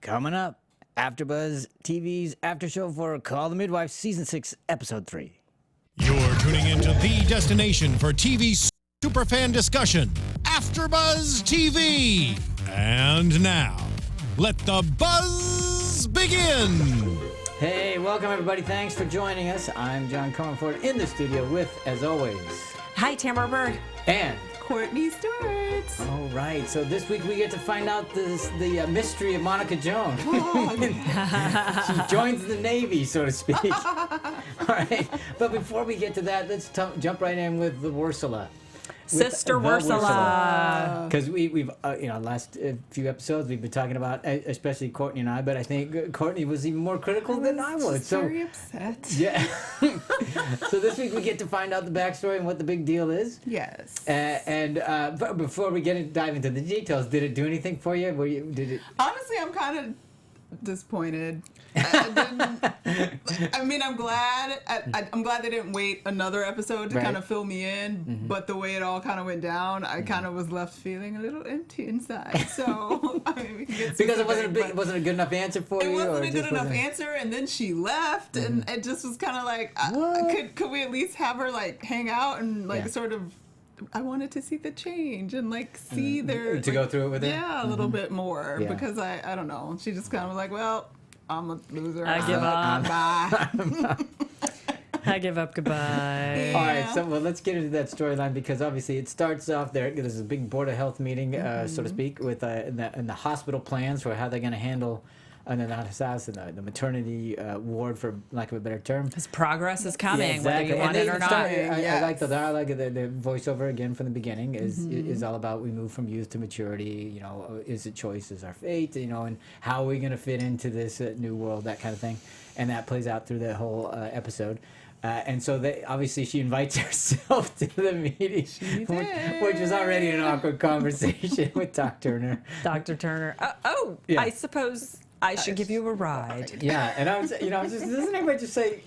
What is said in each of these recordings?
Coming up, AfterBuzz TV's after show for Call The Midwife Season 6, Episode 3. You're tuning into the destination for TV superfan discussion, AfterBuzz TV. And now, let the buzz begin. Hey, welcome everybody. Thanks for joining us. I'm John Comerford in the studio with, as always, Hi, Tamara Berg. and Courtney Stewart. all right. So this week we get to find out the mystery of Monica Joan. She joins the Navy, so to speak. All right. But before we get to that, let's jump right in with the Ursula. Sister Ursula. Because we've last few episodes we've been talking about, especially Courtney and I, but I think Courtney was even more critical than I was. So very upset. yeah. So this week we get to find out the backstory and what the big deal is. Yes. But before we dive into the details, did it do anything for you? Honestly, I'm kind of disappointed. I'm glad. I'm glad they didn't wait another episode to kind of fill me in. Mm-hmm. But the way it all kind of went down, I kind of was left feeling a little empty inside. So we can get because it wasn't a good enough answer for you. It wasn't a good enough answer, and then she left, and it just was kind of like, could we at least have her like hang out and like sort of. I wanted to see the change and like see their to go through it with her. Yeah, a little bit more because I don't know. She just kind of like, well, I'm a loser. I give up. Bye. I give up. Goodbye. Yeah. All right, so let's get into that storyline because obviously it starts off there. There's a big board of health meeting, so to speak, with in the hospital plans for how they're going to handle the Nonnatus House and the maternity ward, for lack of a better term. Because progress is coming, yeah, exactly. whether you want it or not. I like the voiceover again from the beginning is all about we move from youth to maturity. You know, is it choice, is our fate? You know, and how are we going to fit into this new world, that kind of thing, and that plays out through the whole episode. And so obviously she invites herself to the meeting, which was already an awkward conversation with Dr. Turner. I suppose I should give you a ride. Yeah, and I was just, doesn't anybody just say,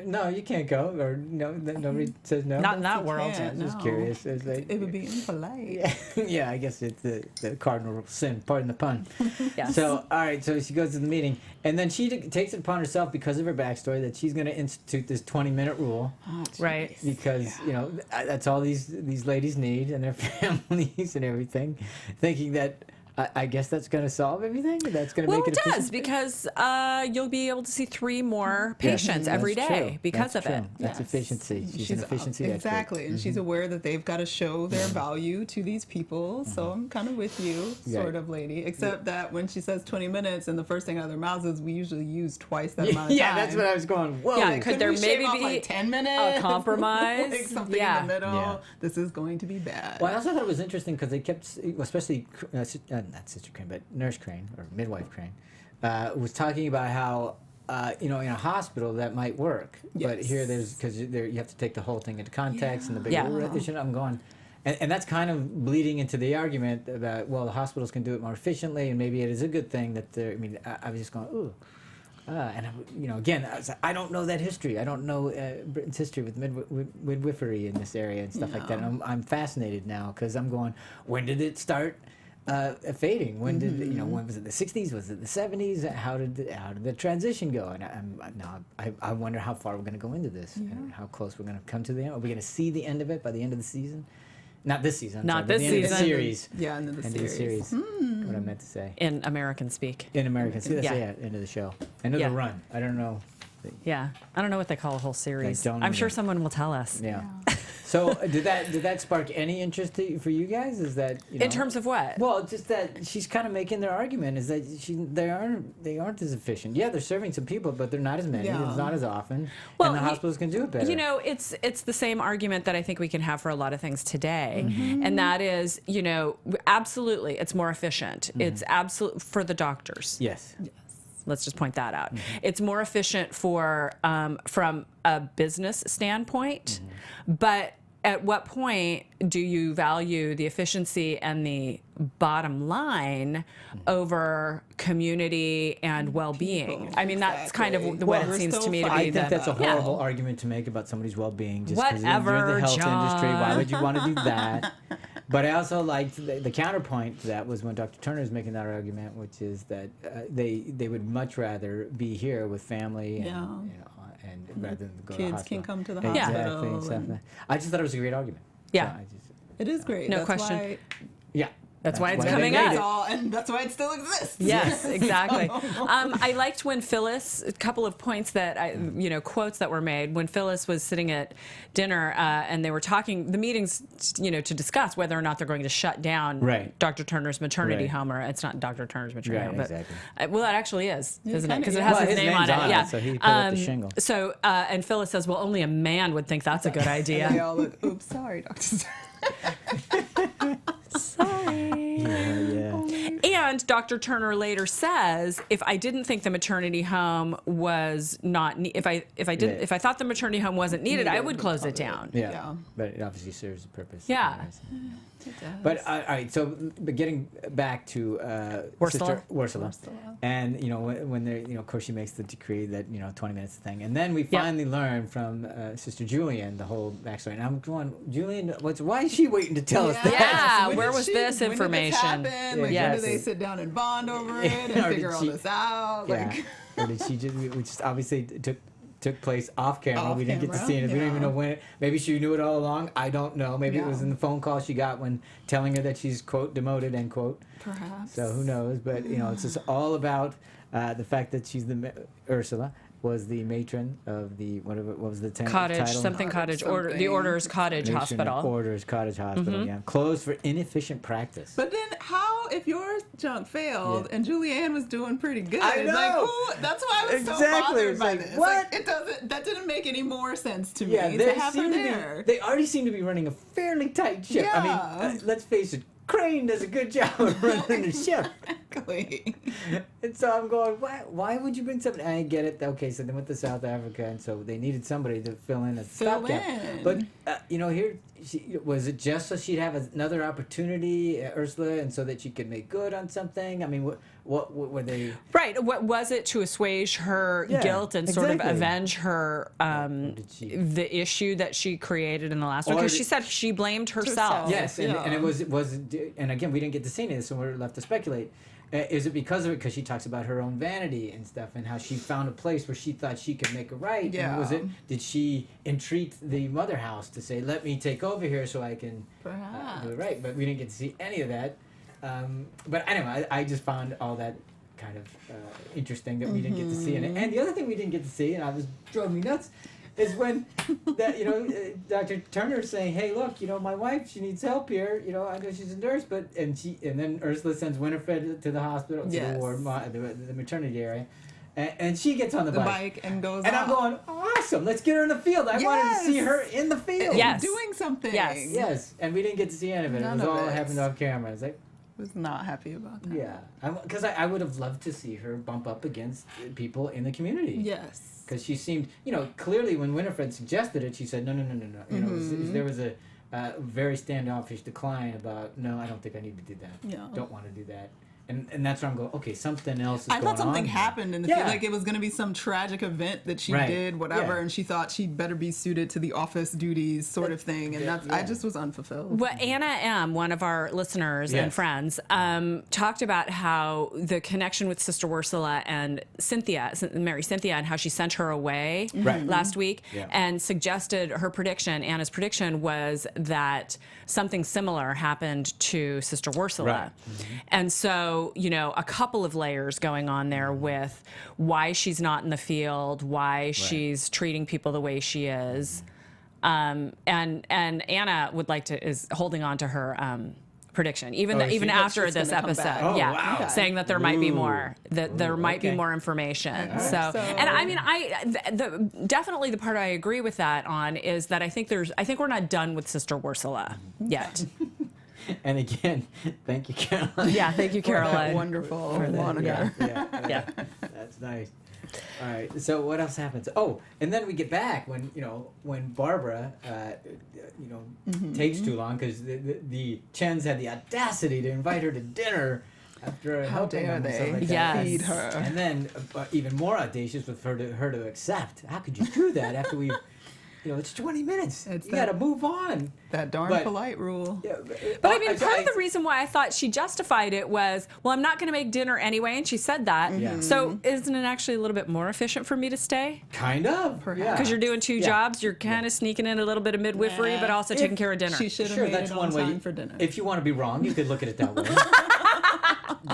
no, you can't go, or no, nobody says no? Not in that world. I was just curious. It would be impolite. Yeah, I guess it's the cardinal sin, pardon the pun. Yes. So, all right, so she goes to the meeting, and then she takes it upon herself because of her backstory that she's going to institute this 20-minute rule. Oh, right. Because, that's all these ladies need and their families and everything, thinking that I guess that's going to solve everything? That's going to make it efficient? Well, it does, because you'll be able to see 3 more patients every day because of it. That's efficiency. She's an efficiency exactly, expert. And she's aware that they've got to show their value to these people. So I'm kind of with you, sort of lady. Except that when she says 20 minutes and the first thing out of their mouths is we usually use twice that amount of time. Yeah, that's what I was going, whoa. Yeah, could there maybe be like 10 minutes? A compromise? Like something in the middle. Yeah. This is going to be bad. Well, I also thought it was interesting because they kept, especially, not Sister Crane, but Nurse Crane, or Midwife Crane, was talking about how, in a hospital that might work. Yes. But here because you have to take the whole thing into context and the bigger issue. I'm going, and that's kind of bleeding into the argument about, well, the hospitals can do it more efficiently, and maybe it is a good thing that they're, I was just going, ooh. And again, I don't know that history. I don't know Britain's history with midwifery in this area and stuff like that. And I'm fascinated now because I'm going, when did it start fading? When did when was it the 60s? Was it the 70s? How did the transition go? And I wonder how far we're going to go into this and how close we're going to come to the end. Are we going to see the end of it by the end of the season? Not this season. Not this season. End of the series. Yeah, end of the series. What I meant to say. In American speak. In American speak. End of the show. End of the run. I don't know. Yeah, I don't know what they call a whole series. I'm sure someone will tell us. Yeah. So did that spark any interest for you guys? Is that in terms of what? Well, just that she's kind of making their argument is that they aren't as efficient. Yeah, they're serving some people, but they're not as many. It's not as often. Well, and the hospitals can do it better. It's the same argument that I think we can have for a lot of things today, and that is, absolutely, it's more efficient. It's absolute for the doctors. Yes. Let's just point that out. It's more efficient for from a business standpoint, but at what point do you value the efficiency and the bottom line over community and well-being? I mean, that's kind of what it seems to me to be. I think that's a horrible argument to make about somebody's well-being. Just because you're in Whatever, the health John. industry, why would you want to do that? But I also liked the counterpoint to that was when Dr. Turner is making that argument, which is that they would much rather be here with family and, Yeah. and rather than go to the Kids hospital. can come to the Exactly, hospital. exactly. I just thought it was a great argument. Yeah. So I just, It is great. No That's question. Why, yeah. That's why it's they coming made up. it. and that's why it still exists. Yes, exactly. I liked when Phyllis, a couple of points that quotes that were made when Phyllis was sitting at dinner and they were talking the meetings, to discuss whether or not they're going to shut down Right. Dr. Turner's maternity Right. home, or it's not Dr. Turner's maternity Right, home, but exactly. well, that actually is, isn't it? kinda Because it is. has Well, his his name on name's it. on it, Yeah. so he put up the shingle. So and Phyllis says, well, only a man would think that's a good They idea. all look, oops, sorry, Dr. Sorry. Yeah. And Dr. Turner later says, if I didn't think the maternity home was not, if I thought the maternity home wasn't needed, I would close it down. Yeah. Yeah. But it obviously serves a purpose. Yeah. It does. But all right, so but getting back to Sister Ursula, and when they're of course she makes the decree that 20 minutes thing, and then we finally learn from Sister Julian the whole backstory. And I'm going, Julian, why is she waiting to tell us that? Yeah, When where did was this when did information? happen? Like, Yes. when do they sit down and bond over it and Or did figure all she- this out? Yeah. Like, Or did she which obviously took place off camera. Off We didn't get to camera, see it. We don't even yeah. know when. Maybe she knew it all along. I don't know. Maybe it was Yeah. in the phone call she got when telling her that she's quote demoted end quote. perhaps. So who knows? But it's just all about the fact that she's Ursula was the matron of the what was the Cottage, title? something cottage, order, the something. Orders Cottage Matron of Hospital. Orders Cottage Hospital. Yeah, closed for inefficient practice. But then, how if your junk failed Yeah. and Julianne was doing pretty good? I know. Like, that's why I was so Exactly. bothered It's by like, this. what? Like, it doesn't. That didn't make any more sense to me Yeah, to they have her seem to there. be. They already seem to be running a fairly tight ship. I Yeah. mean, let's face it. Crane does a good job of running the ship. Exactly. And so I'm going, why would you bring somebody? I get it. Okay, so they went to South Africa, and so they needed somebody to fill in as a Fill stopgap. in. But, here, was it just so she'd have another opportunity, Ursula, and so that she could make good on something? I mean, what were they? Right. What was it to assuage her Yeah, guilt and sort of exactly. avenge her did she- the issue that she created in the last one? Or Because did- she said she blamed herself. Herself. Yes, and Yeah. it was, and again, we didn't get to see any of this, so we're left to speculate. Is it because of it? Because she talks about her own vanity and stuff, and how she found a place where she thought she could make it right. And Yeah. was it? Did she entreat the mother house to say, "Let me take over here so I can Perhaps. do it right"? But we didn't get to see any of that. But anyway, I just found all that kind of interesting that we didn't get to see. And the other thing we didn't get to see, and drove me nuts, is when that Dr. Turner's saying, "Hey, look, my wife, she needs help here. I know she's a nurse, but and then Ursula sends Winifred to the hospital, to Yes. the ward, the maternity area, and she gets on the bike, and goes and I'm off. going, awesome, let's get her in the field. I wanted to see Yes. her in the field. Yes. doing something. Yes. Yes, and we didn't get to see any of it. None it was of all it. happened off camera. It's like, Was not happy about that. yeah, because I would have loved to see her bump up against people in the community. Yes. Because she seemed, clearly when Winifred suggested it, she said, no. There was a very standoffish decline about, no, I don't think I need to do that. Yeah. Don't want to do that. And that's where I'm going, okay, something else is I going thought something on here. happened in the field, like it was going to be some tragic event that she Right. did, whatever, Yeah. and she thought she'd better be suited to the office duties, sort of thing, and I yeah. just was unfulfilled. Well, Anna M., one of our listeners and Yes. friends, talked about how the connection with Sister Ursula and Mary Cynthia, and how she sent her away Right. last week, Yeah. and suggested Anna's prediction was that something similar happened to Sister Ursula. Right. And so, a couple of layers going on there with why she's not in the field, why she's treating people the way she is. And Anna is holding on to her prediction, even Oh, is she? after She's this gonna come episode. back. Oh, yeah, wow. saying that there might be more, that there might be okay. more information. Okay. So, So- and I mean, definitely the part I agree with that on is that I think we're not done with Sister Ursula yet. And again, thank you, Caroline. Yeah, thank you, For that Caroline. wonderful Yeah, moniker. Yeah. That's nice. All right. So what else happens? Oh, and then we get back when Barbara, takes too long because the Chens had the audacity to invite her to dinner after How helping dare them and they? stuff like that. Yes. Feed her. And then even more audacious with her to accept. How could you do that after we? it's 20 minutes. It's You got to move on. That darn But- polite rule. Yeah, But I mean, part of the reason why I thought she justified it was, well, I'm not going to make dinner anyway, and she said that. Yeah. So isn't it actually a little bit more efficient for me to stay? Kind of. Perhaps. Because you're doing two jobs, you're kind of sneaking in a little bit of midwifery, but also taking care of dinner. She should have Sure, made that's it one on way. time for dinner. If you want to be wrong, you could look at it that way.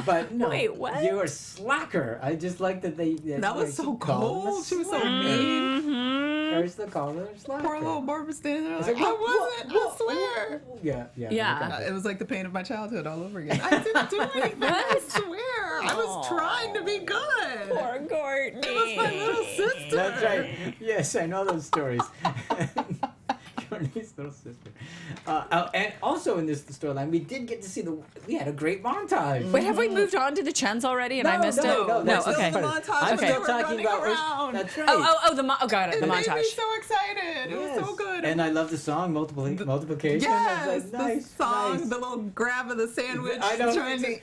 But no, Wait, what? you're a slacker. I just like that they. That was so called them a cold. She was so slacker. Mm-hmm. There's the call her a slacker. Poor little Barbara standing there It's like, like, I whoa, wasn't, whoa, I swear. Yeah. Yeah. It was like the pain of my childhood all over again. I didn't do anything, I swear. I was trying to be good. Poor Courtney. It was my little sister. That's right. Yes, I know those stories. Courtney's little sister. And also in this storyline, we did get to see we had a great montage. Wait, have we moved on to the Chens already and I missed it? No, that's okay. not the part of it. montage I'm when still they were talking running about. around. That's right. Oh, got it, It the made montage. me so excited. It was so good. And I love the song multiplication. Yes, I was like, nice, the song, nice. the little grab of the sandwich. I know. Trying to,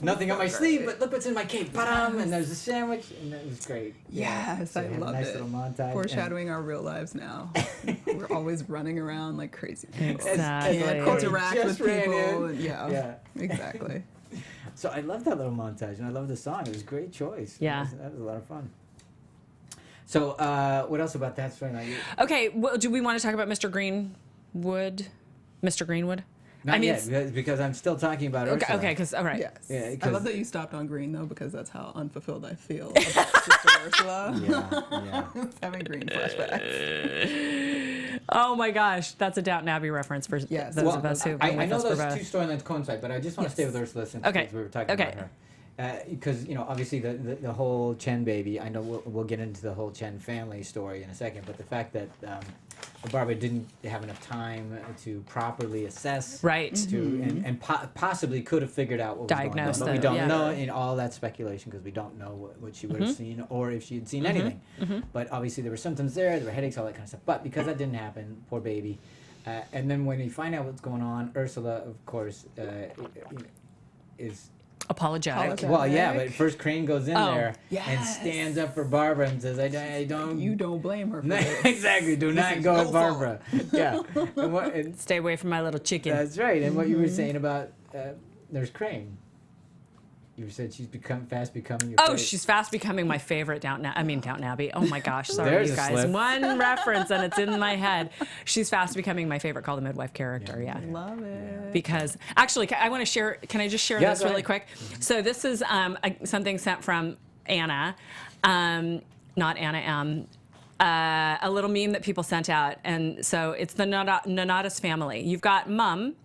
Nothing on my so sleeve, great. but look what's in my cake. Ba-dum, and there's a sandwich, and that was great. Yes, So I we had a loved nice it. little montage. Foreshadowing our real lives now. We're always running around like crazy people. Exactly. Can't Courtney interact just with ran people. in. Yeah, exactly. So I love that little montage, and I love the song. It was a great choice. Yeah. That was a lot of fun. So what else about that story? Okay, well, do we want to talk about Mr. Greenwood? Mr. Greenwood? Not yet, because I'm still talking about Ursula. Okay, because, all right. Yes. Yeah, I love that you stopped on green though, because that's how unfulfilled I feel about Sister Ursula. Yeah. Having green flashbacks. Oh my gosh, that's a Downton Abbey reference for Yes. those of us who have been I with know us for those both. two storylines coincide, but I just want to stay with Ursula since Okay. we were talking Okay. about her. Because obviously the whole Chen baby. I know we'll get into the whole Chen family story in a second, but the fact that Barbara didn't have enough time to properly assess, Right. and possibly could have figured out what was Diagnose going on, but we the- don't yeah. know. In all that speculation, because we don't know what she would have seen or if she had seen anything. But obviously there were symptoms there were headaches, all that kind of stuff. But because that didn't happen, poor baby. And then when you find out what's going on, Ursula, of course, is. Apologetic. Well, yeah, but first Crane goes in Oh, there and yes. stands up for Barbara and says, "I don't." You don't blame her for this. Exactly. Do not is go your at Barbara. Yeah. And Stay away from my little chicken. that's right. And what you were saying about Nurse Crane. You said she's fast becoming your. Oh, favorite. she's fast becoming my favorite Downton Abbey. Oh my gosh, sorry There's you a guys. slip. One reference and it's in my head. She's fast becoming my favorite Call the Midwife character. Yeah. Love it. Because actually, I want to share. Can I just share Yeah, this go really ahead. quick? So this is something sent from Anna, not Anna M. A little meme that people sent out, and so it's the Nonnatus family. You've got Mum,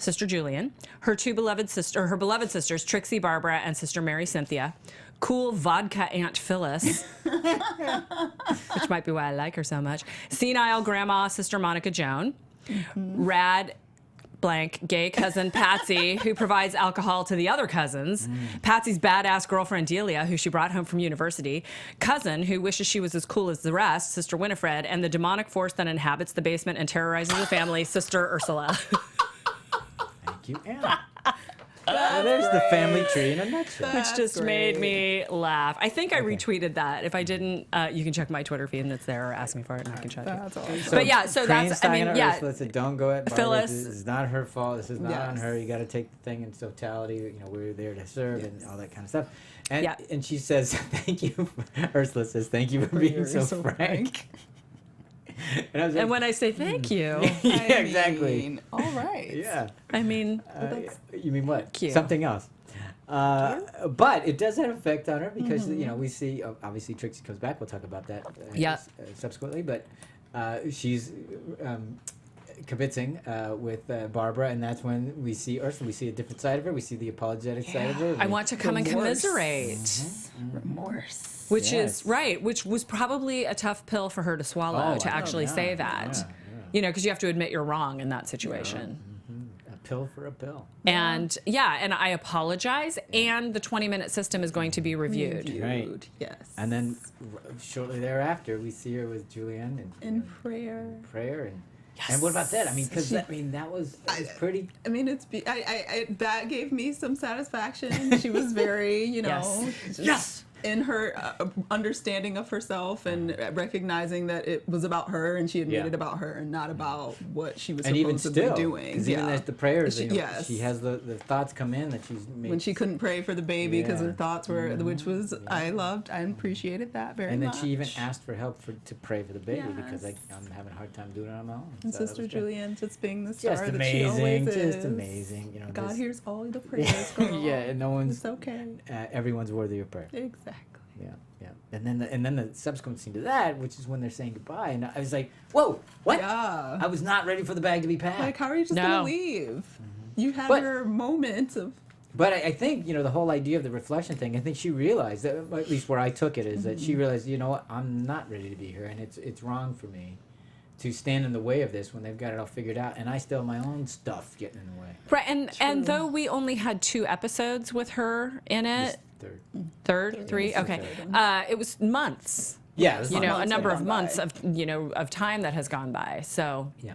Sister Julian, her beloved sisters, Trixie Barbara and Sister Mary Cynthia, cool vodka Aunt Phyllis, which might be why I like her so much, senile Grandma Sister Monica Joan, rad blank gay cousin Patsy, who provides alcohol to the other cousins, Patsy's badass girlfriend Delia, who she brought home from university, cousin who wishes she was as cool as the rest, Sister Winifred, and the demonic force that inhabits the basement and terrorizes the family, Sister Ursula. Thank you, Anna. Well, there's the family tree in a nutshell. Which just great. made me laugh. I think I retweeted that. If I didn't, you can check my Twitter feed and it's there, or ask me for it and I can show it to you. That's awesome. But yeah, so Crane's that's, I talking mean, to yeah. Ursula said, "Don't go at Barbara. Phyllis. This is not her fault. This is not on Yes. her. You got to take the thing in its totality. We're there to serve and all that kind of stuff." And Yeah. and she says, "Thank you." Ursula says, "Thank you for being so frank." And I was like, And when I say thank you, yeah, exactly. mean, all right. Yeah. I mean, You mean what? Cute. Something else. But it does have an effect on her because we see obviously Trixie comes back. We'll talk about that subsequently. But she's kibitzing with Barbara, and that's when we see Ursula. We see a different side of her. We see the apologetic side of her. I want to come and Remorse. commiserate. Remorse. Which Yes. is right, which was probably a tough pill for her to swallow Oh, to I know, actually yeah, say that. yeah. You know, because you have to admit you're wrong in that situation. A pill for a pill. And and I apologize. And the 20-minute system is going to be reviewed. Right. Yes. And then shortly thereafter, we see her with Julianne and in prayer. prayer and what about that? I mean, because that was pretty. I mean, I that gave me some satisfaction. She was very, Yes. just Yes. in her understanding of herself and recognizing that it was about her and she had made it about her and not about what she was And even supposed to still, be doing. because even as the prayers, Yes. she has the thoughts come in that she's made. When she couldn't pray for the baby because Yeah. her thoughts were, which was, I loved, I appreciated that very and then much. she even asked for help to pray for the baby because Yes. I'm having a hard time doing it on my own. And So that Sister was good. Julianne just being the star Just that amazing, she always is. just amazing. You know, God this- hears all the prayers, girl. Yeah, and no one's It's okay. Everyone's worthy of prayer. Exactly. Yeah, yeah. And then the subsequent scene to that, which is when they're saying goodbye, and I was like, whoa, what? Yeah. I was not ready for the bag to be packed. Like, how are you just No. gonna leave? You had But- your moments of. But I think, the whole idea of the reflection thing, I think she realized, that, at least where I took it, is that she realized, you know what, I'm not ready to be here, and it's wrong for me to stand in the way of this when they've got it all figured out, and I still have my own stuff getting in the way. Right, and though we only had 2 episodes with her in it, This third, 3, This is okay, third. it was months. Yeah, this You is know, fine. a Months number have of gone months by. of time that has gone by. So Yeah.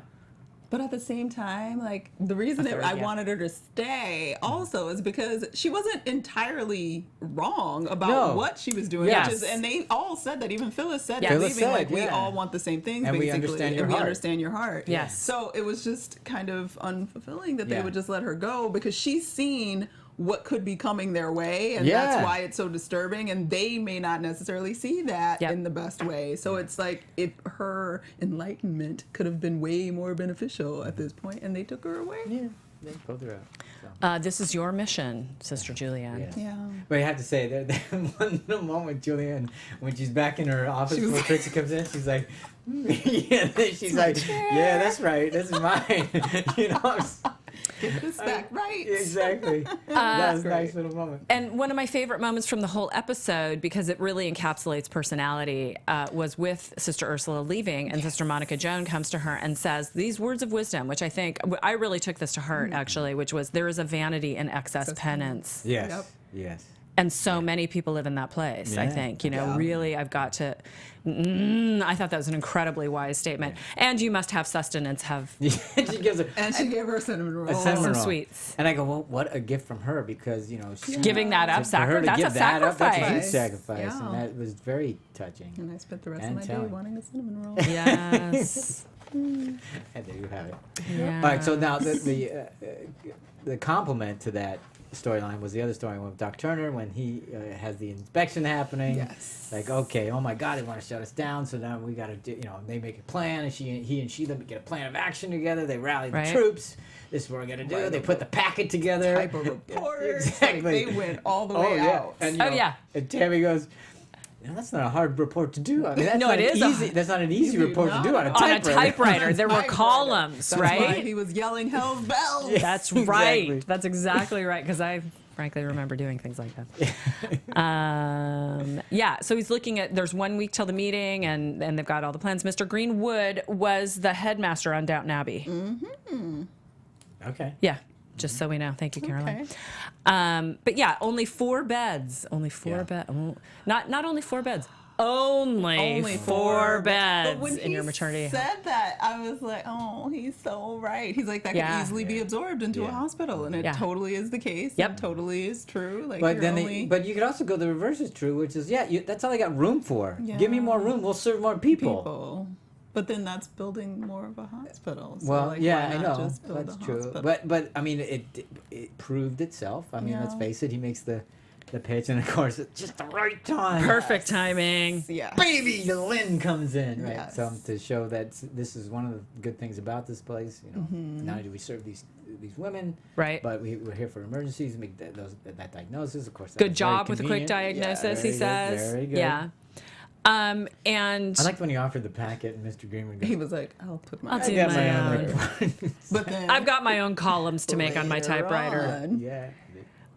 But at the same time, like, the reason that third, I yeah. wanted her to stay also is because she wasn't entirely wrong about No. what she was doing. Yes. Which is, and they all said that. Even Phyllis said Yes. that Phyllis leaving, said, like, we yeah. all want the same things, And we basically. understand your and we heart. understand your heart. Yes. So it was just kind of unfulfilling that they Yeah. would just let her go because she's seen what could be coming their way, and Yeah. that's why it's so disturbing, and they may not necessarily see that Yep. in the best way. So it's like if her enlightenment could have been way more beneficial at this point, and they took her away. Yeah, they both are out. So. this is your mission, Sister Julianne. Yes. Yeah. But I have to say, the moment Julianne, when she's back in her office She was before like- Trixie comes in, she's like, yeah, then she's like, yeah, that's right, this is mine. Get this back right. Exactly. That was a great. nice little moment. And one of my favorite moments from the whole episode, because it really encapsulates personality, was with Sister Ursula leaving, and Sister Monica Joan comes to her and says these words of wisdom, which I really took this to heart, actually, which was, there is a vanity in excess penance. Yes. Yep. Yes. And so many people live in that place, I Yeah. think. Yeah. Really, I've got to... I thought that was an incredibly wise statement. And you must have sustenance, have she gives her And she gave her a cinnamon roll. a cinnamon some roll. sweets. And I go, well, what a gift from her, because, she's Giving that up, for her to that's a give that up, that's a huge sacrifice. sacrifice. Yeah. And that was very touching. And I spent the rest And of my day telling. wanting a cinnamon roll. Yes. And there you have it. Yeah. All right, so now the complement to that storyline was the other story with Doc Turner when he has the inspection happening. Yes. Like, okay, oh my God, they want to shut us down, so now we got to, they make a plan, and he and she get a plan of action together. They rally the Right. troops. This is what we're gonna do. Right. They put the packet together. Type of report. Exactly. Like, they went all the way out. And, Oh, yeah. And Tammy goes, that's not a hard report to do. I mean, that's No, not it is easy. That's not an easy report to do on a On a typewriter. typewriter, there were Typewriter. columns, That's why right? he was yelling hell's bells. That's Exactly. right. That's exactly right. Because I frankly remember doing things like that. Yeah. So he's looking at. There's 1 week till the meeting, and they've got all the plans. Mr. Greenwood was the headmaster on Downton Abbey. Okay. Yeah. Just so we know. Thank you, Caroline. Okay. But yeah, only 4 beds. Only 4 Yeah. beds. Not only 4 beds. Only 4 beds But when in your he maternity. said that, I was like, oh, he's so right. He's like, that Yeah. could easily be absorbed into a Yeah. hospital, and it Yeah. totally is the case. Yep. It totally is true. Like, But you're then, only but you could also go the reverse is true, which is that's all I got room for. Give me more room, we'll serve more people. people. But then that's building more of a hospital. So, Well, like, yeah, why I not know just build that's a true. hospital? But I mean, it proved itself. I mean, let's Yeah. face it. He makes the pitch, and of course, it's just the right time. Perfect timing. Yeah. Baby, Lynn comes in, right? Yes. So to show that this is one of the good things about this place. Mm-hmm. Not only do we serve these women, Right. but we're here for emergencies, make that diagnosis. Of course, that Good was very job with a quick convenient. diagnosis, very he good, says. very good. Yeah. And I liked when he offered the packet, and Mr. Greenwood goes, He was like, I'll put my. I'll I do got my my own. own report. But then I've got my own columns to make on my later typewriter. on, Yeah.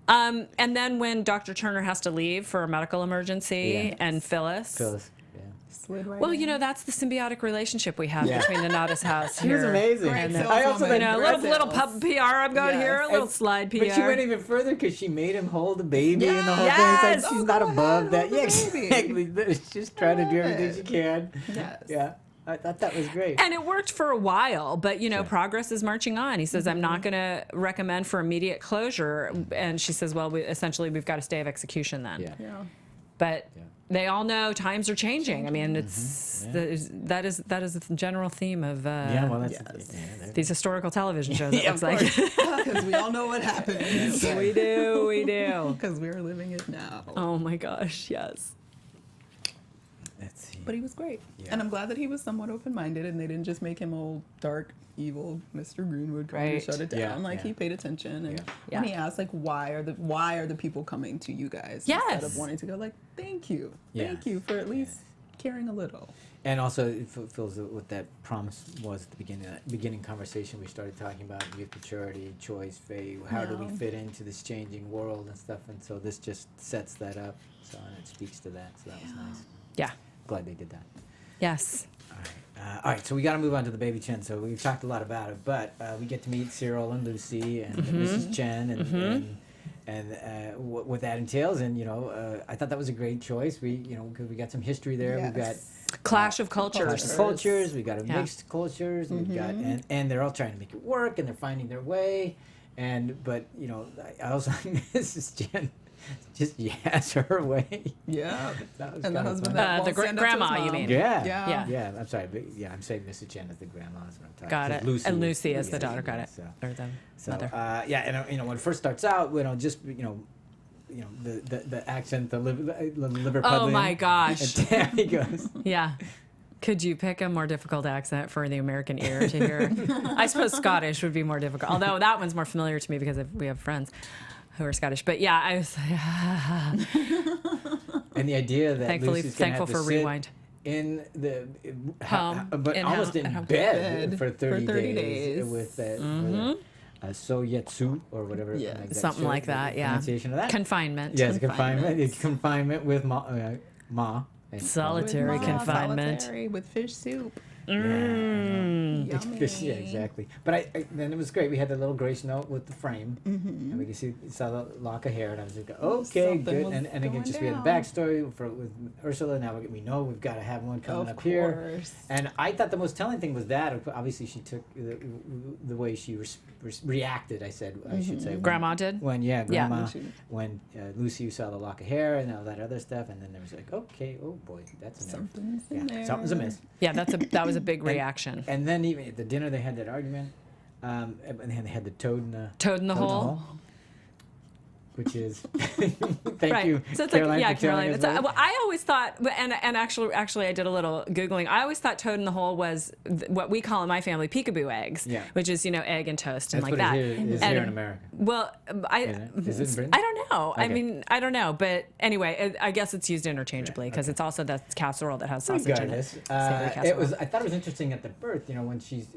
And then when Dr. Turner has to leave for a medical emergency, Yeah. and Phyllis. Phyllis. Yeah. slid right Well, in. that's the symbiotic relationship we have Yeah. between the Nonnatus House She here. was amazing. Great And I also saleswoman. think, A little pub PR I'm going Yes. here, a little And- slide PR. but she went even further because she made him hold the baby and the whole Yes! thing. It's like she's Oh, not go above ahead, that. hold Yeah, the baby. exactly. She's just trying to do love everything it. she can. Yes. Yeah. I thought that was great. And it worked for a while, but Sure. progress is marching on. He says, I'm not Mm-hmm. going to recommend for immediate closure. And she says, well, essentially, we've got a stay of execution then. Yeah. Yeah. but Yeah. they all know times are changing. I mean, it's that is the general theme of Yeah, well, that's Yes. these historical television shows. It Yeah, looks of like Because we all know what happened. we do. Because we're living it now. Oh my gosh, yes. Let's see. But he was great. Yeah. And I'm glad that he was somewhat open-minded and they didn't just make him old, dark, evil Mr. Greenwood coming Right. to shut it down. Yeah, Like, yeah. he paid attention. And Yeah. when he asked, like, why are the people coming to you guys? Yes. Instead of wanting to go, like, thank you. Yeah. Thank you for at least caring a little. And also, it fulfills what that promise was at the beginning conversation. We started talking about youth maturity, choice, faith. How do we Yeah. fit into this changing world and stuff? And so this just sets that up. So and it speaks to that. So that was nice. Yeah. Glad they did that. Yes. All right, so we got to move on to the baby Chen. So we've talked a lot about it, but we get to meet Cyril and Lucy and Mrs. Chen and what that entails. And I thought that was a great choice. Because we got some history there. We've got Clash of cultures. clash of cultures. We got a Yeah. mixed cultures. We've got and they're all trying to make it work, and they're finding their way. But I also Mrs. Chen just yes her way. Yeah. That was And the kinda husband fun. that The won't stand up to his grandma, you mom. mean? Yeah. Yeah. Yeah. I'm sorry, but I'm saying Mrs. Chen is the grandma. That's what I'm talking Got about. it. And Lucy is the daughter. Got it. So, Or the mother. and when it first starts out, the accent, the Liverpudlian. Oh my gosh. And Tammy goes, Yeah. Could you pick a more difficult accent for the American ear to hear? I suppose Scottish would be more difficult, although that one's more familiar to me because we have friends who are Scottish. But yeah, I was and the idea that thankfully Lucy's gonna thankful have to for sit Rewind. in the Home, but in almost home- in at home. bed for 30, 30 days days. with that soyetsu or whatever, Yes. Something like that, yeah. Pronunciation of that. Confinement. Yes, confinement. It's confinement with ma. And Solitary With confinement. solitary with fish soup. Mm. Yummy. Yeah, exactly. But then it was great. We had the little grace note with the frame, and we could saw the lock of hair, and I was like, okay, Something good. was And again, going just we had the down. backstory with Ursula. Now we know we've got to have one coming Of up here. course. And I thought the most telling thing was that obviously she took the way she reacted. I should say. Grandma did? When Grandma, She- when Lucy saw the lock of hair and all that other stuff, and then there was like, okay, oh boy, that's a nerve. Something's in there. Something's amiss. Yeah, that was a big reaction. And then even at the dinner they had that argument, and then they had the toad in the Toad in the hole. which is thank Right. you, So it's Caroline, like, for telling Caroline. us It's, that. well, I always thought, and actually, I did a little googling. I always thought toad in the hole was what we call in my family peekaboo eggs, Yeah. which is egg and toast and That's like what that. it is here in America. Well, Is it in Britain? I don't know. I Okay. mean, I don't know, but anyway, I guess it's used interchangeably because it's also the casserole that has sausage in it. Regardless, Savory casserole. I thought it was interesting at the birth. When she's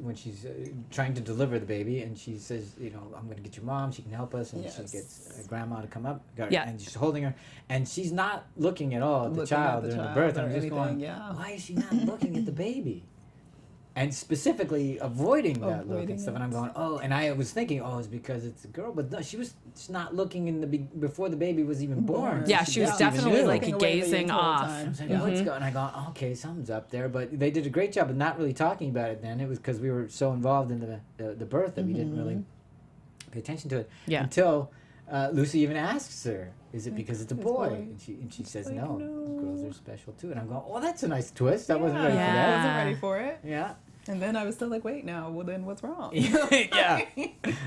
trying to deliver the baby, and she says, I'm going to get your mom. She can help us, and she Yes. gets grandma to come up. Yeah. And she's holding her, and she's not looking at all at the Looking at child the during the child birth. or And I'm just anything, going, yeah. why is she not looking at the baby? And specifically avoiding that look Avoiding and stuff. it. And I'm going, and I was thinking, it's because it's a girl. But no, she was just not looking before the baby was even born. Yeah, she was barely even definitely knew. like Looking away the gazing entire off. time. I'm saying, Yeah. what's going? I go, okay, something's up there. But they did a great job of not really talking about it. Then it was because we were so involved in the birth that we didn't really pay attention to it. Yeah. Until Lucy even asks her, "Is it because it's a It's boy?" boy. And she says, like, "No, no. girls are special too." And I'm going, "Oh, that's a nice twist. I wasn't ready I for Yeah. wasn't ready for it. that." Yeah. And then I was still like, wait, now, well, then what's wrong? Yeah.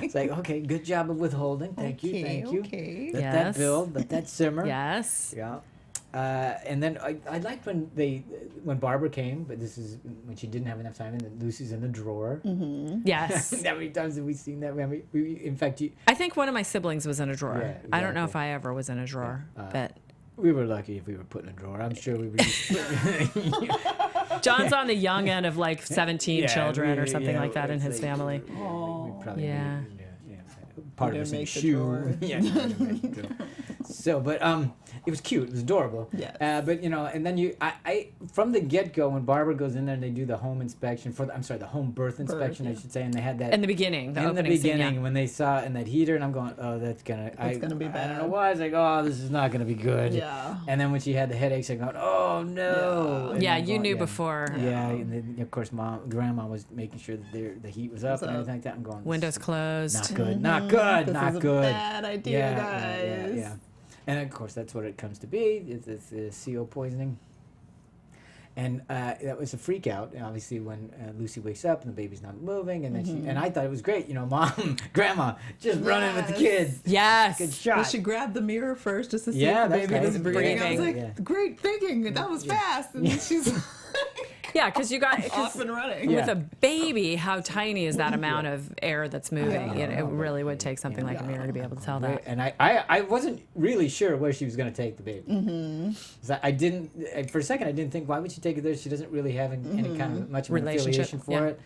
It's like, okay, good job of withholding. Thank you. Okay. Let Yes. that build. Let that simmer. Yes. Yeah. And then I liked when Barbara came, but this is when she didn't have enough time, and then Lucy's in the drawer. Yes. How many times have we seen that? We in fact, I think one of my siblings was in a drawer. Yeah, I don't know if exactly. I ever was in a drawer, but we were lucky if we were put in a drawer. I'm sure we were. John's on the young end of like 17 Yeah, children or we- something yeah, like that in it's his like, family. we probably Yeah. Part You of us in didn't make the shoe. drawer. Yeah. we didn't make the drawer. So, but it was cute. It was adorable. Yes. But and then I from the get go when Barbara goes in there and they do the home inspection the home birth inspection, I should say, and they had that In the beginning, the in the opening scene, beginning yeah. when they saw it in that heater, and I'm going, oh, that's gonna gonna be I don't know bad. why. I was like, oh, this is not gonna be good. Yeah. And then when she had the headaches, I go, oh no. Yeah. And Yeah, I'm you going, knew before. Yeah, and then of course, grandma was making sure that the heat was up and up. everything like that. I'm going, Windows closed. not good, not good, This not is a good. bad idea, guys. Yeah. And of course, that's what it comes to be. It's CO poisoning. And that was a freak out. And obviously, when Lucy wakes up and the baby's not moving, and then and I thought it was great. Mom, grandma, just running with the kids. Yes. Good shot. Well, she grabbed the mirror first just to see Yeah, if the that's baby nice. was breathing. I was like, Yeah. great thinking. That was fast. And she's Yeah, because you got off and running. Yeah. with a baby, how tiny is that amount of air that's moving? Yeah. It really would take something like a mirror to be able to tell that. And I wasn't really sure where she was going to take the baby. Mm-hmm. I didn't, for a second, I didn't think, why would she take it there? She doesn't really have any kind of much of an Relationship, affiliation for yeah. it.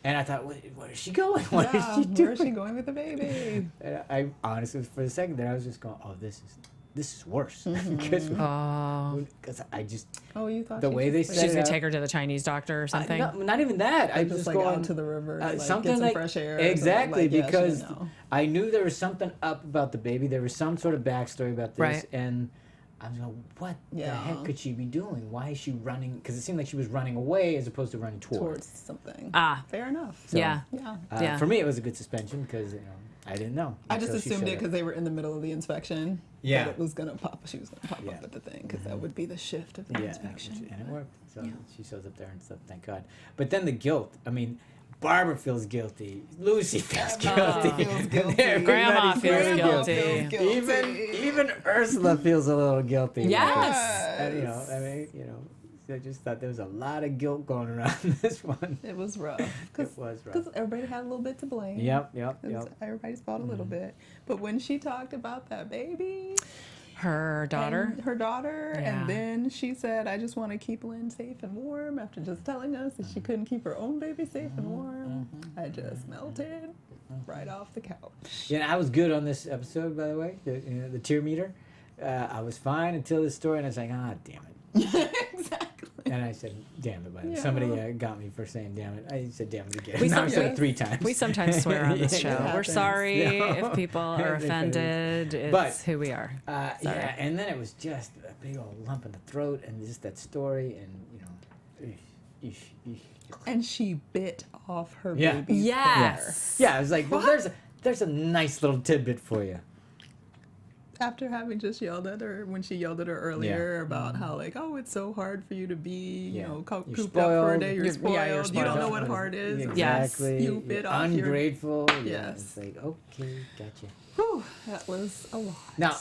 And I thought, where is she going? What is she doing? Where is she going with the baby? And I honestly, for a second there, I was just going, oh, this is worse. Because I just, Oh, you thought the she way they just, set She's it gonna up, take her to the Chinese doctor or something. no, not even that. I just just like going out to the river, like, something get some like fresh air. or exactly something. Like, yeah, she because didn't know. I knew there was something up about the baby. There was some sort of backstory about this, Right. and I was like, what the Yeah. heck could she be doing? Why is she running? Because it seemed like she was running away as opposed to running towards towards. something. Ah. Fair enough. Yeah. Yeah. Yeah. For me, it was a good suspension because I didn't know. I just until she assumed showed it up. because they were in the middle of the inspection. Yeah. That it was gonna pop. She was gonna pop Yeah. up at the thing because that would be the shift of the Yeah, inspection. and it worked. So she shows up there and stuff. Thank God. But then the guilt. I mean, Barbara feels guilty. Lucy feels guilty. feels guilty. Everybody's Grandma feels feeling guilty. Even Ursula feels a little guilty. Yes. I just thought there was a lot of guilt going around this one. It was rough. It was rough. Because everybody had a little bit to blame. Yep. It was everybody's fault a little bit. But when she talked about that baby, Her daughter. and her daughter, Yeah. and then she said, I just want to keep Lynn safe and warm after just telling us that she couldn't keep her own baby safe and warm. I just melted right off the couch. Yeah, I was good on this episode, by the way. The tear meter. I was fine until this story, and I was like, damn it. Exactly. And I said, damn it, by the way. Yeah. Somebody got me for saying damn it. I said damn it again. We Now I said sometimes- it 3 times. We sometimes swear on this Yeah, show. it We're happens. sorry Yeah. if people are It offended. It's But, who we are. Yeah, and then it was just a big old lump in the throat, and just that story, and And she bit off her Yeah. baby's Yes. yeah, I was like, well, there's a nice little tidbit for you. after having just yelled at her when she yelled at her earlier about how like, oh, it's so hard for you to be, Yeah. you know, cooped You're up for a spoiled. day. You're You're- spoiled. yeah, you're You spoiled. don't know what hard is. Exactly. You bit You're off your- ungrateful. Yeah, Yes. it's like, okay, gotcha. Whew, that was a lot. Now,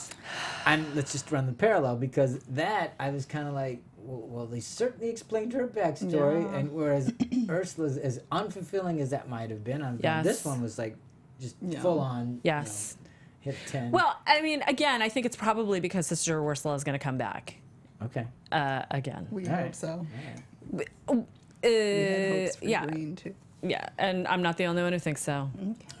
let's just run the parallel because that I was kind of like, well, they certainly explained her backstory, Yeah. and whereas Ursula's as unfulfilling as that might have been, Yes. this one was like just Yeah. full on. Yes. Hit 10. Well, I mean, again, I think it's probably because Sister Ursula is going to come back okay. again. We All hope right. so. All right. We had hopes for yeah, Green too. yeah, and I'm not the only one who thinks so.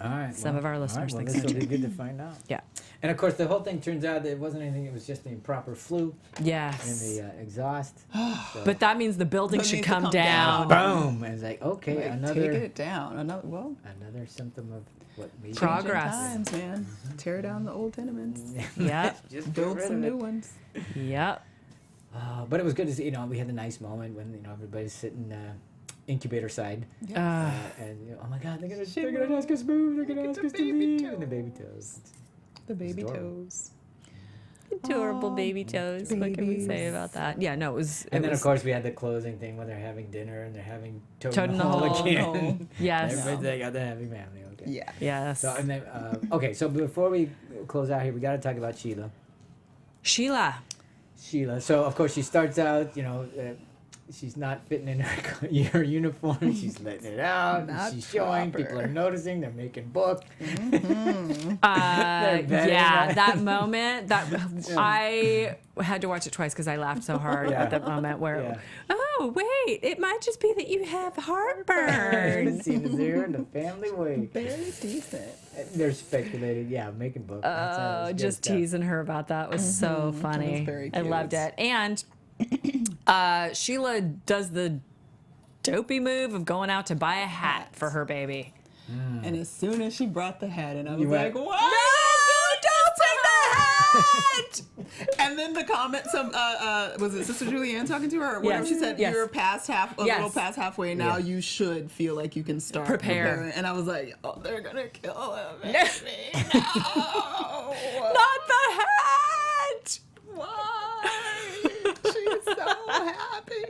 All right. Some of our listeners think this so, will be good to find out. Yeah. And of course, the whole thing turns out that it wasn't anything. It was just the improper flue in Yes. the exhaust. So, But that means the building But it should needs to come come down. down. boom! And it's like, okay, Like, another take it down. Another symptom of what maybe Progress. changing times, man. Tear down the old tenements. Yep. Just get Build rid some of it. new ones. Yep. But it was good to see. We had a nice moment when everybody's sitting incubator side, and oh my God, they're gonna ask us to move. They're gonna ask us to leave. And the baby toes. The baby adorable. toes. Adorable baby toes. What can we say babies. about that? Yeah, no, it was. And it then was, of course we had the closing thing when they're having dinner and they're having toad Toad in the hole again. hole. Yes. Everybody's like, oh, they're having family. Okay. Yeah. Yes. So and then okay, so before we close out here, we got to talk about Sheila. Sheila. So of course she starts out, she's not fitting in her uniform. She's letting it out. Not She's showing. proper. People are noticing. They're making book. Yeah, that moment that I had to watch it twice because I laughed so hard Yeah. at that moment where, Yeah. oh wait, it might just be that you have heartburn. Seen as here in the family way. Very decent. They're speculating. Yeah, making book. Oh, just teasing her about that was so funny. very I loved cute. it. And Sheila does the dopey move of going out to buy a hat for her baby. And as soon as she brought the hat in, I was You like, went, what? No, don't take the hat! And then the comment, was it Sister Julianne talking to her? Or whatever Yes. she said, Yes. you're past a Yes. little past halfway now. Yeah. You should feel like you can start Prepare. preparing. And I was like, oh, they're going to kill him. No. Baby. No. Not the hat! why? She's so happy.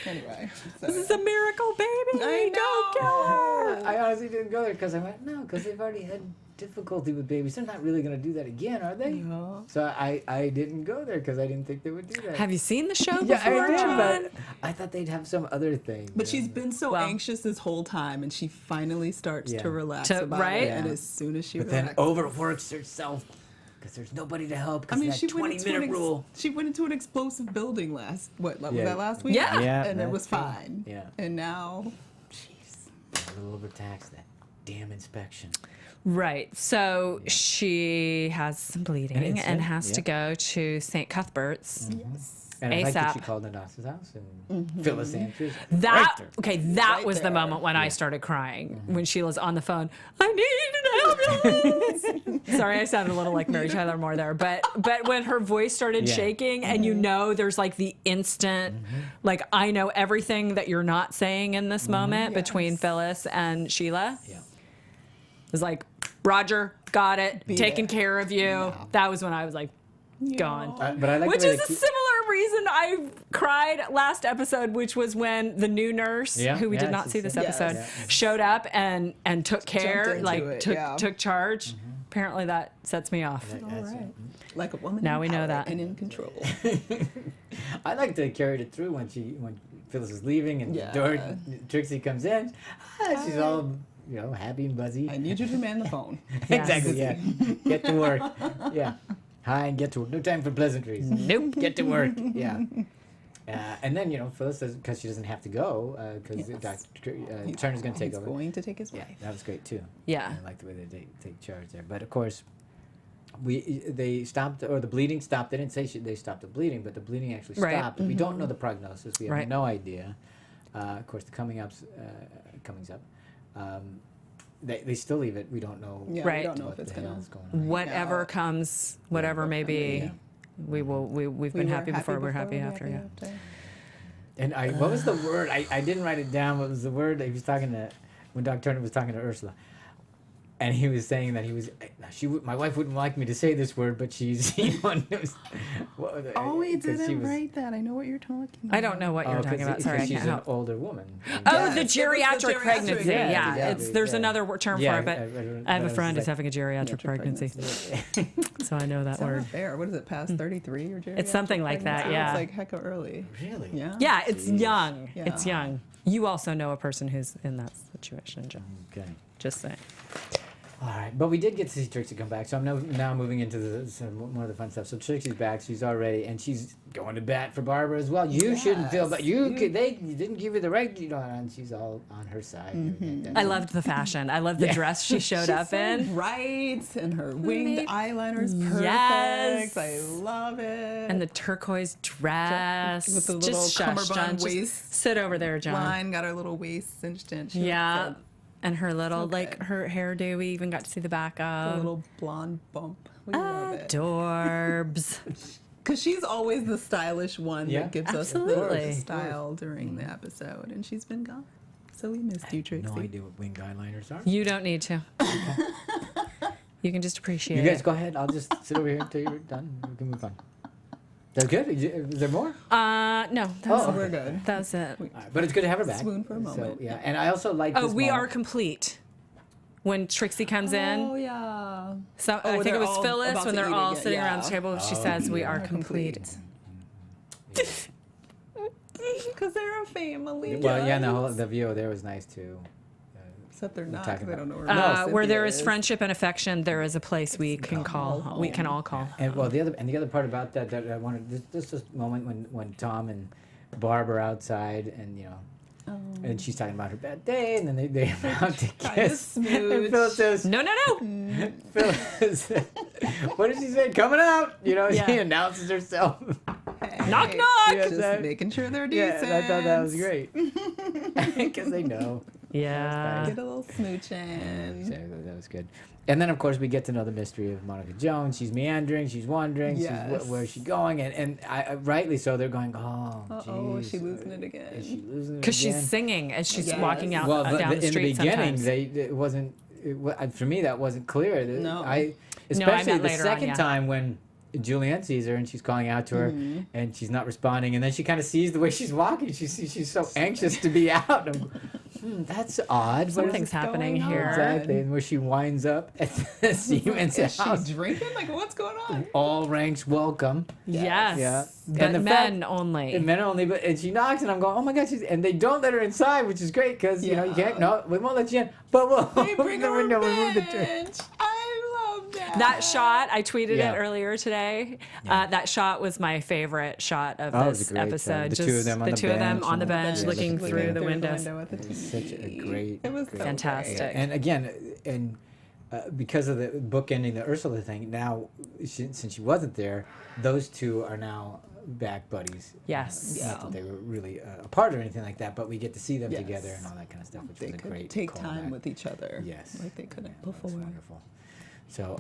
Anyway. So. This is a miracle baby. I Don't kill her. I honestly didn't go there because I went, no, because they've already had difficulty with babies. They're not really going to do that again, are they? No. So I didn't go there because I didn't think they would do that. Have you seen the show before, yeah, I did, John? but I thought they'd have some other thing. But she's been so Well- anxious this whole time, and she finally starts Yeah. to relax To- about right? it. And Yeah. as soon as she But then relaxes, overworks herself because there's nobody to help because that she went 20-minute rule. She went into an explosive building was Yeah. that last week? Yeah. Yeah, and it that's was true. fine. Yeah. And now, jeez. A little overtaxed, that damn inspection. Right. So she has some bleeding And and, it's- has to go to St. Cuthbert's. Yes. And I like that ASAP. she called Nonnatus House and Phyllis answers. That right there. okay, that Right was the there. moment when I started crying when Sheila's on the phone. I need an ambulance. Sorry, I sounded a little like Mary Tyler Moore there, but when her voice started Yeah. shaking, and you know, there's like the instant, like I know everything that you're not saying in this moment between Yes. Phyllis and Sheila. Yeah. It was like, Roger, got it, Be taking there. care of you. That was when I was like, gone. But I like Which the way is a they similar reason I cried last episode, which was when the new nurse, Yeah, who we yeah, did not she see this said- episode, Yes. showed up and took care, into like it, took yeah. took charge. Apparently that sets me off. That's All it. right. Like a woman. Now we know empowered that. and in control. I like to carry it through when Phyllis is leaving and Yeah. Trixie comes in. She's all happy and buzzy. I need you to man the phone. Yes. Exactly. Yeah. Get to work. Yeah. Hi and get to work. No time for pleasantries. Nope. Get to work. Yeah. And then Phyllis says because she doesn't have to go because Yes. Turner's going to take He's over. going to take his Yeah, wife. that was great too. Yeah. I like the way they take charge there. But of course, they stopped, or the bleeding stopped. They didn't say they stopped the bleeding, but the bleeding actually Right. stopped. We don't know the prognosis. We have Right. no idea. Of course, the comings up. They still leave it. We don't know. Yeah, Right. we don't know what if it's the hell gonna. is going on. Whatever Yeah. comes, whatever may be, Yeah. we've been were happy before, we're happy we're after. Yeah. And what was the word? I didn't write it down. What was the word? He was talking to when Dr. Turner was talking to Ursula, and he was saying that my wife wouldn't like me to say this word, but she's Oh, we didn't write that. I know what you're talking about. I don't know what you're talking about. Sorry, I she's can't help. an older woman. Oh, Yes, the it was the geriatric geriatric pregnancy. pregnancy. Yeah, Yeah, there's yeah. another term Yeah, for it, but I I have was a just friend who's like- having a geriatric pregnancy, so I know that It's not word. fair. What is it, past 33 or geriatric something like that, pregnancy? yeah. It's like hecka early. Really? Yeah. Yeah, it's Jeez. young. It's Yeah. young. You also know a person who's in that situation, Joe. Okay. Just saying. All right, but we did get to see Trixie come back, so I'm now moving into more of the fun stuff. So Trixie's back, she's all ready, and she's going to bat for Barbara as well. You shouldn't feel, but they didn't give you the right, and she's all on her side. And everything like that. I loved the fashion. I loved the Yeah. dress she showed up in. Right, and her winged Made- eyeliner is perfect. Yes. I love it. And the turquoise dress. With the Just little shush, John. cummerbund Just waist sit over there, John. line got her little waist cinched in. She Yeah. looked And her little, So like, good. her hairdo, we even got to see the back a of. little blonde bump. We love it. Adorbs. Because she's always the stylish one Yeah. that gives Absolutely. us the style during the episode, and she's been gone. So we missed you, Trixie. No idea what winged eyeliners are. You don't need to. You can just appreciate You guys it. go ahead. I'll just sit over here until you're done. We can move on. That's good. Is there more? No, that was, Oh, We're good. that was it. All right, but it's good to have her back. Swoon for a So, moment. yeah, and I also like. Oh, this we are moment. complete. When Trixie comes Oh, in, yeah. so I Oh, think they're it was all Phyllis about when to they're eat all again, sitting around yeah. the table. She says, "We are complete." Because they're a family. Well, yeah, and guys. the view there was nice too. Except they're not, talking because they don't know about- where No, Where Cynthia there is friendship and affection, there is a place we can call. home. We can all call. And well, the other part about that I wanted this moment when Tom and Barb are outside and and she's talking about her bad day and then they're about to Kinda kiss. And smooch. Phyllis says, No, no, no. Phyllis, what did she say? Coming out. She Yeah. announces herself. Hey, Knock, knock. Yeah, Just that- making sure they're Yeah, decent. I thought that was great because they know. Yeah. Get a little smooching. So that was good. And then, of course, we get to know the mystery of Monica Joan. She's meandering. She's wandering. Yes. She's, where is she going? And rightly so, they're going, Uh-oh, is geez, she losing it again? Is she losing it Because she's again? singing as she's Yes. walking out Well, down the in street the beginning, sometimes. it wasn't. For me, that wasn't clear. No. Especially meant the later on, second yeah. time when Julianne sees her and she's calling out to her, and she's not responding. And then she kind of sees the way she's walking. She's so anxious to be out. That's odd. Something's happening here. Exactly. And where she winds up at the Siemens Is house. she drinking? Like, what's going on? All ranks welcome. Yes. Yeah. But And the men fact- only. And men only, and she knocks, and I'm going, oh my God, and they don't let her inside, which is great, because, you know, you can't, no, we won't let you in, but we'll They open bring the a window, remove the revenge. I love that. That shot, I tweeted Yeah. it earlier today. That shot was my favorite shot of Oh, it was this a great shot. episode. The two of them on the two of them bench on the and- bench Yeah, looking looking through the window. at the TV. Such a great, It was great- so Fantastic. great. And again, because of the book ending the Ursula thing, now, since she wasn't there, those two are now back buddies. Yes. Not that they were really apart or anything like that, but we get to see them Yes. together and all that kind of stuff, which They was a could great take callback. time with each other. Yes. Like they couldn't That's before. wonderful. So,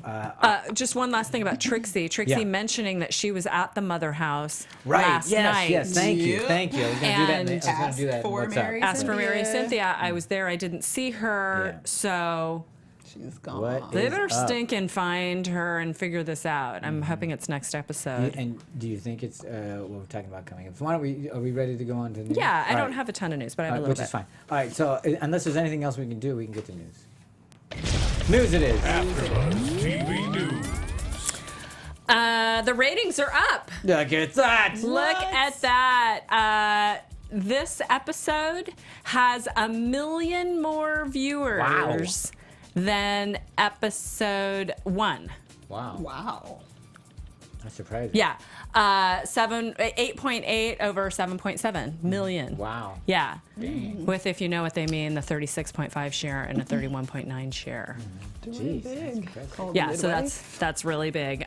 Just one last thing about Trixie. Trixie Yeah. mentioning that she was at the Mother House right, last night. yes, thank you, Yep. thank you. I was going to do that. And I was going to do that. asked for What's up? Mary Asked for Mary Cynthia. Cynthia. I was there. I didn't see her. Yeah. So She's gone. What they is better up? stink and find her and figure this out. I'm hoping it's next episode. And do you think it's what we're talking about coming up? So why don't are we ready to go on to news? Yeah, I All don't right. have a ton of news, but I have All a right, little which is bit. fine. All right, so unless there's anything else we can do, we can get to news. News it is. AfterBuzz TV News. The ratings are up. Look at that. Look at that. This episode has 1 million more viewers than episode 1. Wow. Wow. That's surprising. Yeah. 8.8 over 7.7 million. Wow. Yeah. With, if you know what they mean, the 36.5 share and a 31.9 share. Jeez, that's Big. impressive. Call Yeah, The so Midwife. that's really big.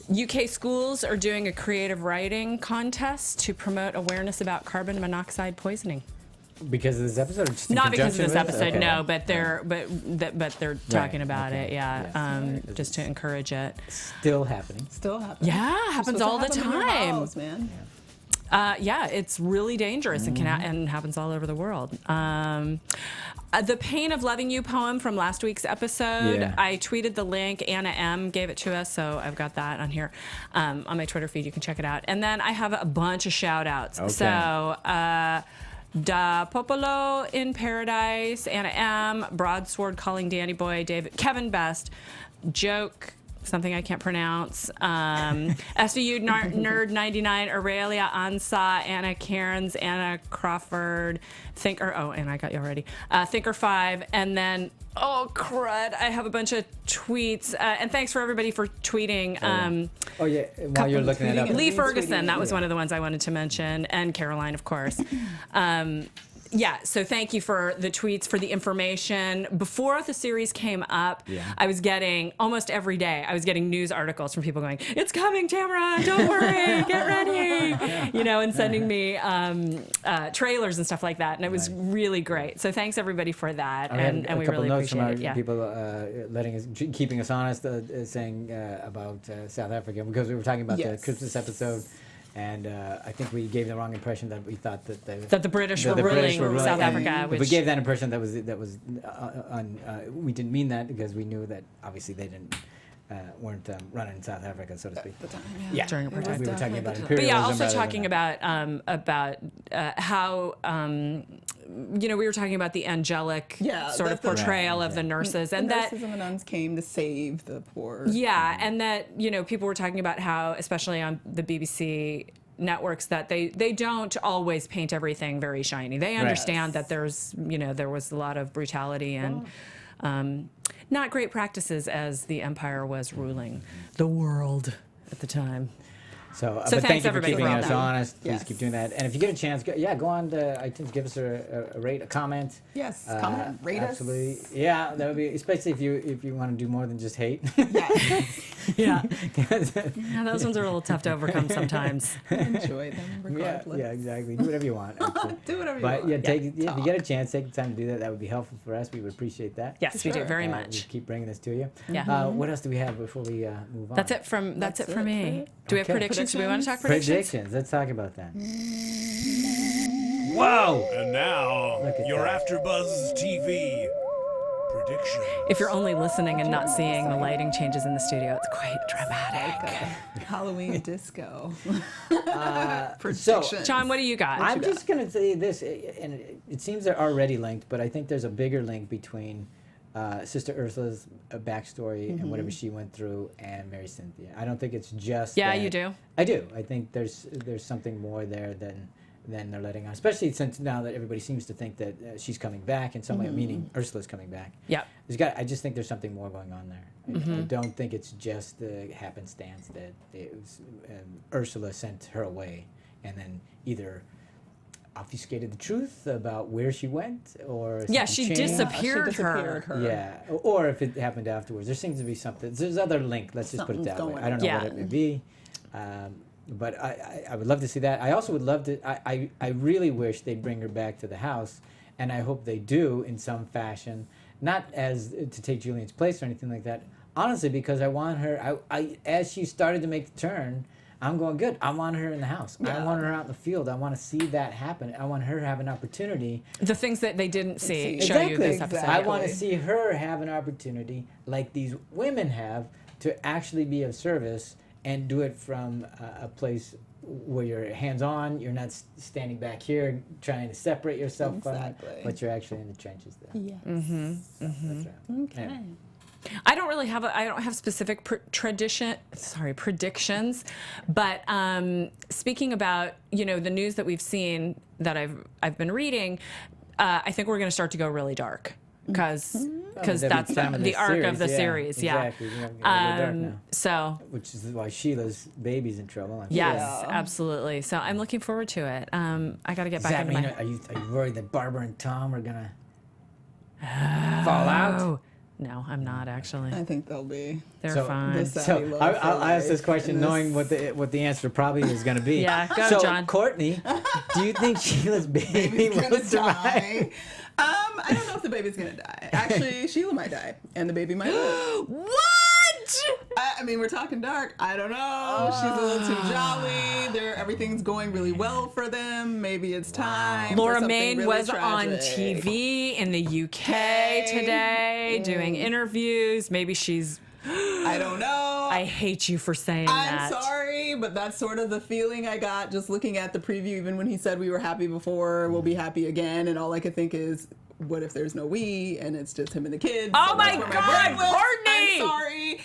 UK schools are doing a creative writing contest to promote awareness about carbon monoxide poisoning. Because of this episode, or just in Not because of this conjunction with it? episode, Okay. no, but they're talking about okay. it, yeah, Yes. just to encourage it. Still happening. Still happens. Yeah, You're happens supposed to all the have them in your time. house, man. Yeah, it's really dangerous and and happens all over the world. The Pain of Loving You poem from last week's episode, Yeah. I tweeted the link. Anna M gave it to us, so I've got that on here on my Twitter feed. You can check it out. And then I have a bunch of shout outs. Okay. So, Da Popolo in Paradise, Anna M, Broadsword Calling Danny Boy, David, Kevin Best, Joke, something I can't pronounce, SVU Nerd 99, Aurelia Ansa, Anna Cairns, Anna Crawford, and I got you already, Thinker 5, and then, oh crud, I have a bunch of tweets, and thanks for everybody for tweeting. Oh yeah. While you're looking it up. Lee Retweeting Ferguson, it, that was one of the ones I wanted to mention, and Caroline, of course. Yeah, so thank you for the tweets, for the information. Before the series came up, I was getting, almost every day, I was getting news articles from people going, "It's coming, Tamara, don't worry, get ready," you know, and sending me trailers and stuff like that, and it was really great. So thanks everybody for that, I had and a we couple really notes from appreciate our it. Yeah. people keeping us honest, saying about South Africa, because we were talking about the Yes. Christmas episode, and I think we gave the wrong impression that we thought that That the British were the British ruling were ruling, South and Africa, if which we gave that impression that was we didn't mean that, because we knew that obviously they weren't running South Africa, so to speak. Yeah, During apartheid. we were talking about But imperialism. yeah, also rather than talking that. about how we were talking about the angelic sort of that's the- portrayal Right, of the nurses, The and that nurses and the nuns came to save the poor. yeah, and that people were talking about how, especially on the BBC networks, that they don't always paint everything very shiny. They understand that there was a lot of brutality and not great practices as the empire was ruling the world at the time. So So but thanks, thank you for everybody, keeping for all us that. honest. Please Yes. keep doing that. And if you get a chance, go on to iTunes, give us a rate, a comment. Yes, comment, rate us. Absolutely. Yeah, that would be, especially if you want to do more than just hate. Yeah. Yeah, yeah, those ones are a little tough to overcome sometimes. Enjoy them yeah, regardless. yeah, exactly. Do whatever you want. Actually. Do whatever you But want. yeah, if you get a chance, take the time to do that. That would be helpful for us. We would appreciate that. Yes, we do Sure. very We much. keep bringing this to you. Yeah. What else do we have before we move on? That's it from That's for it. me. Do we have Okay. predictions? Do we want to talk predictions? Predictions. Let's talk about that. Whoa! And now, Look at your that. AfterBuzz TV prediction. If you're only listening and not seeing the lighting changes in the studio, it's quite dramatic. Halloween disco. So, John, what do you got? I'm just going to say this, and it seems they're already linked, but I think there's a bigger link between Sister Ursula's backstory and whatever she went through and Mary Cynthia. I don't think it's just Yeah, that- you do. I do. I think there's something more there than they're letting on, especially since now that everybody seems to think that she's coming back in some way, meaning Ursula's coming back. Yep. I just think there's something more going on there. I don't think it's just the happenstance that it was, Ursula sent her away and then either obfuscated the truth about where she went, or Yeah, something she changed. disappeared disappeared her. Yeah, or if it happened afterwards. There seems to be something. There's other link. Let's just put it Something's that way. going I don't know on. what it may be, but I would love to see that. I also would love to. I really wish they'd bring her back to the house, and I hope they do in some fashion. Not as to take Julian's place or anything like that. Honestly, because I want her. I as she started to make the turn, I'm going good. I want her in the house. I want her out in the field. I want to see that happen. I want her to have an opportunity. The things that they didn't see show you this episode. I want to see her have an opportunity, like these women have, to actually be of service and do it from a place where you're hands-on. You're not standing back here trying to separate yourself from it, but you're actually in the trenches there. Yes. So that's right. Okay. Yeah. I don't really have I don't have specific predictions, but speaking about the news that we've seen that I've been reading, I think we're going to start to go really dark because that's the arc of the series. Exactly. We're gonna go dark now. So Which is why Sheila's baby's in trouble. yes, Yeah. absolutely. So I'm looking forward to it. I got to get Does back that into mean, my. are you worried that Barbara and Tom are gonna fall out? Oh, no, I'm not actually. I think they'll be. They're So- fine. This- So Savvy love I'll for ask this life question in knowing this- what the answer probably is going to be. Yeah, go, so, John. Courtney, do you think Sheila's baby Baby's will gonna survive? die. I don't know if the baby's gonna die. Actually, Sheila might die, and the baby might live. What? I mean, we're talking dark. I don't know. She's a little too jolly. Everything's going really well for them. Maybe it's time. for Laura something Main really was on tragic. TV in the UK today doing interviews. Maybe she's. I don't know. I hate you for saying that. I'm sorry, but that's sort of the feeling I got just looking at the preview. Even when he said we were happy before, we'll be happy again, and all I could think is, what if there's no we and it's just him and the kids? Oh So my that's where God, brain went. Courtney! I'm sorry.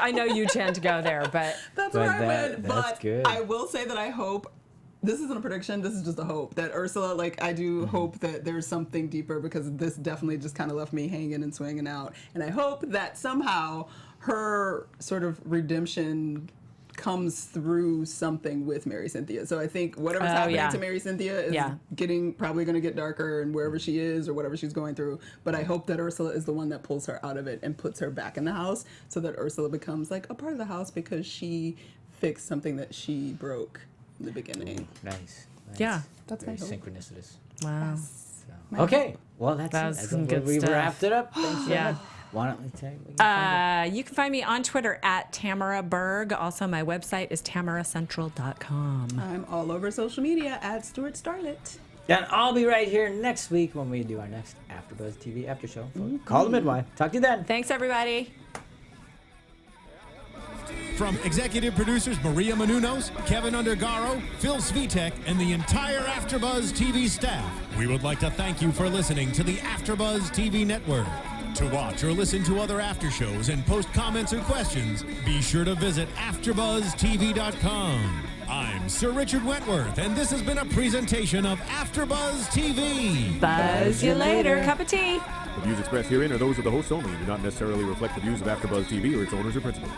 I know you tend to go there, but That's But where I went. that's But good. I will say that I hope. This isn't a prediction. This is just a hope that Ursula. I do hope that there's something deeper, because this definitely just kind of left me hanging and swinging out. And I hope that somehow her sort of redemption comes through something with Mary Cynthia. So I think whatever's happening yeah. to Mary Cynthia is Yeah. probably going to get darker, and wherever she is or whatever she's going through. But I hope that Ursula is the one that pulls her out of it and puts her back in the house, so that Ursula becomes like a part of the house because she fixed something that she broke in the beginning. Nice. yeah. That's Very my hope. synchronicitous. Wow. So. Okay. Well, that's That was it. I some think good we stuff. wrapped it up. Thanks so Yeah. much. Why don't we tell you what you can find You can find me on Twitter at Tamara Berg. Also, my website is tamaracentral.com. I'm all over social media at Stewart Starlet. And I'll be right here next week when we do our next AfterBuzz TV after show for Call The Midwife. Talk to you then. Thanks, everybody. From executive producers Maria Menounos, Kevin Undergaro, Phil Svitek, and the entire AfterBuzz TV staff, we would like to thank you for listening to the AfterBuzz TV network. To watch or listen to other after shows and post comments or questions, be sure to visit AfterBuzzTV.com. I'm Sir Richard Wentworth, and this has been a presentation of AfterBuzz TV. Buzz you later. Cup of tea. The views expressed herein are those of the hosts only and do not necessarily reflect the views of AfterBuzz TV or its owners or principals.